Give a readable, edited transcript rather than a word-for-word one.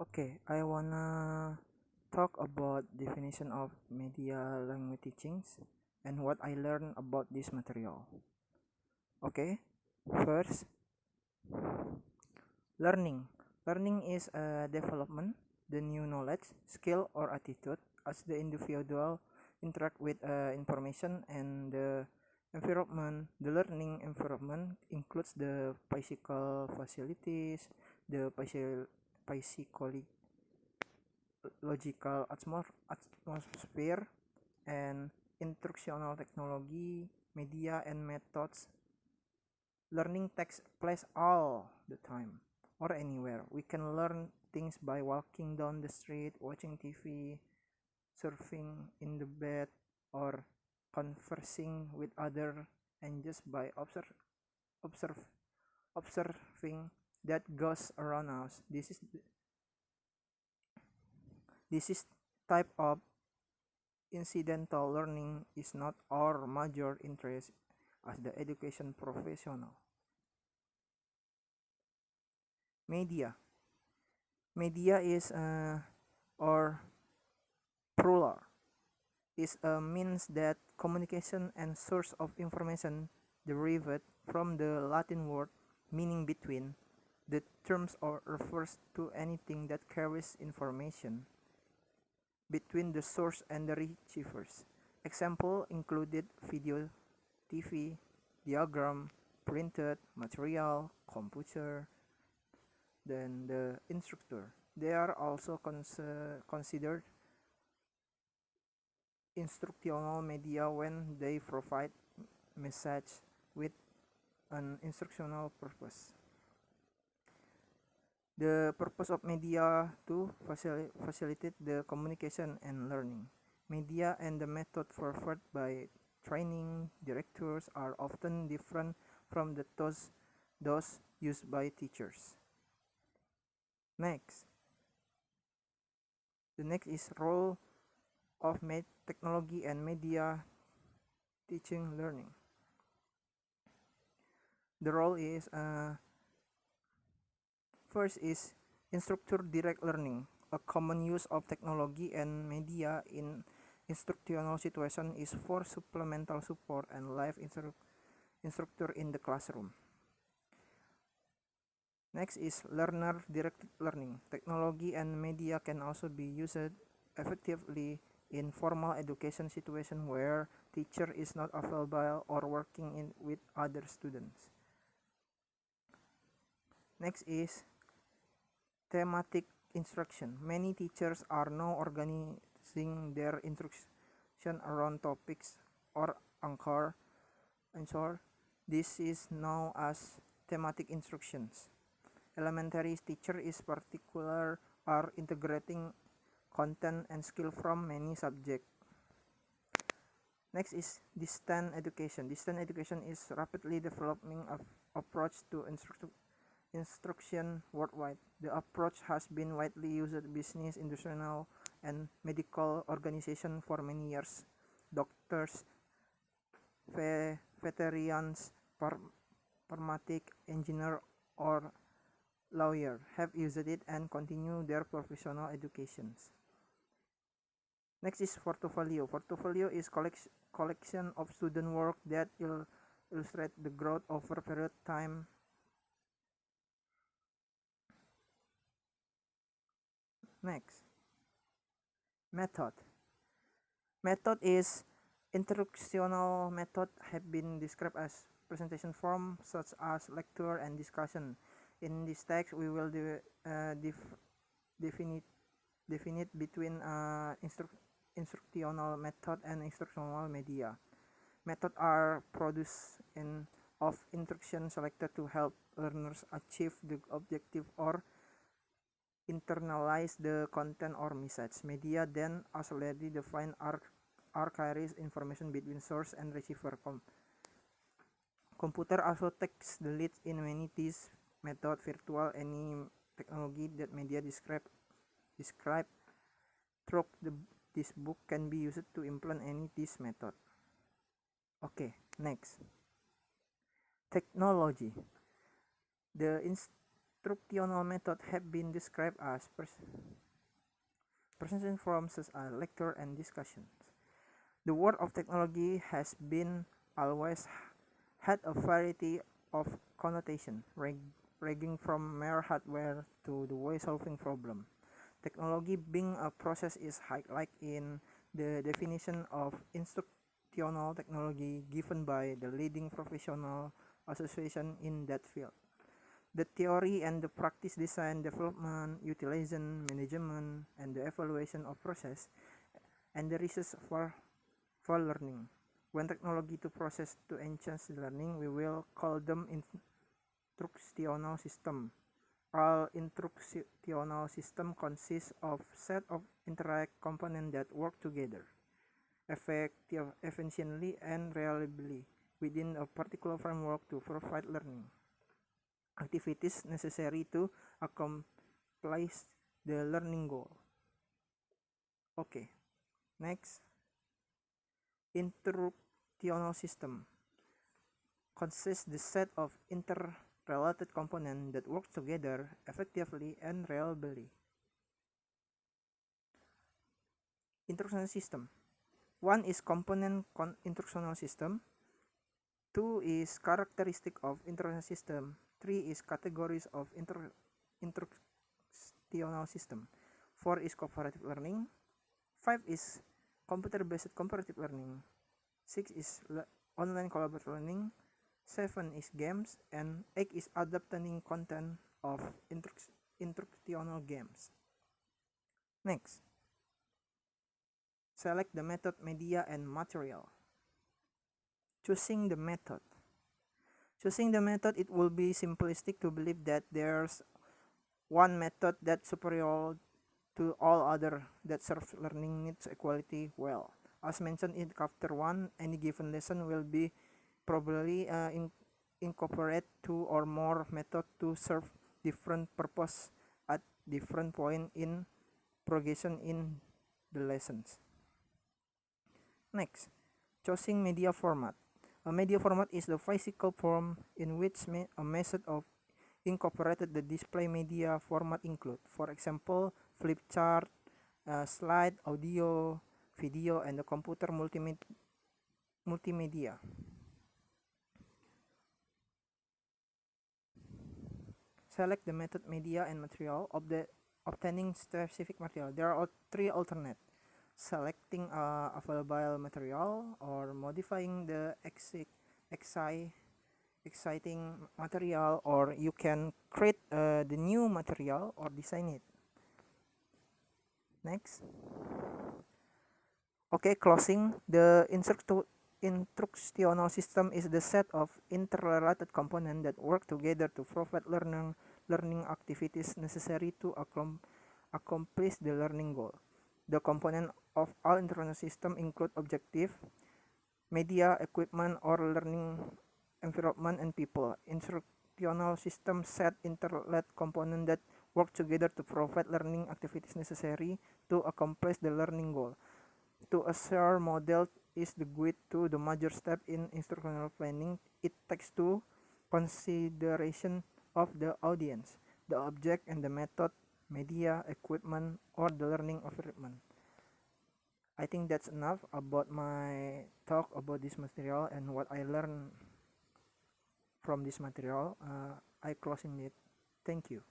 Okay, I wanna talk about definition of media language teachings and what I learned about this material. Okay, first, learning. Learning is a development, the new knowledge, skill, or attitude as the individual interact with information and the environment. The learning environment includes the physical facilities, the psychological atmosphere, and instructional technology, media, and methods. Learning takes place all the time or anywhere. We can learn things by walking down the street, watching TV, surfing in the bed, or conversing with others, and just by observe, observing that goes around us. This is type of incidental learning is not our major interest as the education professional. Media. Media is or plural is a means that communication and source of information derived from the Latin word meaning between. The terms or refers to anything that carries information between the source and the receivers. Example included video, TV, diagram, printed material, computer, then the instructor. They are also considered instructional media when they provide message with an instructional purpose. The purpose of media to facilitate the communication and learning. Media and the method preferred by training directors are often different from those used by teachers. Next, the next is role of technology and media teaching learning. The role is first is instructor direct learning. A common use of technology and media in instructional situation is for supplemental support and live instructor in the classroom. Next is learner directed learning. Technology and media can also be used effectively in formal education situation where teacher is not available or working with other students. Next is thematic instruction. Many teachers are now organizing their instruction around topics or anchor. This is known as thematic instructions. Elementary teacher is particular are integrating content and skill from many subjects. Next is distance education. Distance education is rapidly developing approach to instruction worldwide. The approach has been widely used in business, industrial, and medical organizations for many years. Doctors, veterinarians, pharmatic engineer, or lawyer have used it and continue their professional educations. Next is portfolio. Portfolio is collection of student work that illustrate the growth over period time. Next, method. Method is instructional method have been described as presentation form such as lecture and discussion. In this text, we will definite between instructional method and instructional media. Methods are produced of instruction selected to help learners achieve the objective or internalize the content or message. Media then, as already defined, carries information between source and receiver. Computer also takes the lead in many these methods. Virtual any technology that media describe through this book can be used to implement any this method. Okay, next. Technology. The Instructional methods have been described as presentation forms such as lecture and discussions. The word of technology has been always had a variety of connotation, ranging from mere hardware to the way solving problem. Technology being a process is highlighted in the definition of instructional technology given by the leading professional association in that field. The theory and the practice, design, development, utilization, management, and the evaluation of process and the research for learning. When technology to process to enhance learning, we will call them instructional system. All instructional system consists of set of interact components that work together efficiently and reliably within a particular framework to provide learning activities necessary to accomplish the learning goal. Okay, next. Instructional system consists the set of interrelated components that work together effectively and reliably. Instructional system. 1 is component instructional system. 2 is characteristic of instructional system. 3 is categories of instructional system. 4 is cooperative learning. 5 is computer-based comparative learning. 6 is online collaborative learning. 7 is games. And 8 is adapting content of instructional games. Next. Select the method, media, and material. Choosing the method. Choosing the method, it will be simplistic to believe that there's one method that's superior to all other that serves learning needs equality well. As mentioned in chapter 1, any given lesson will be probably incorporate 2 or more methods to serve different purpose at different point in progression in the lessons. Next, choosing media format. A media format is the physical form in which a method of incorporated the display media format include, for example, flip chart, slide, audio, video, and the computer multimedia. Select the method, media, and material of the obtaining specific material. There are 3 alternate. Selecting available material or modifying the exciting material, or you can create the new material or design it. Next. Okay, closing. The instructional system is the set of interrelated components that work together to provide learning activities necessary to accomplish the learning goal. The components of all instructional system include objective, media, equipment, or learning environment, and people. Instructional system set interrelated components that work together to provide learning activities necessary to accomplish the learning goal. To assure model is the guide to the major step in instructional planning. It takes to consideration of the audience, the object, and the method, media, equipment, or the learning environment. I think that's enough about my talk about this material and what I learned from this material. I closing it. Thank you.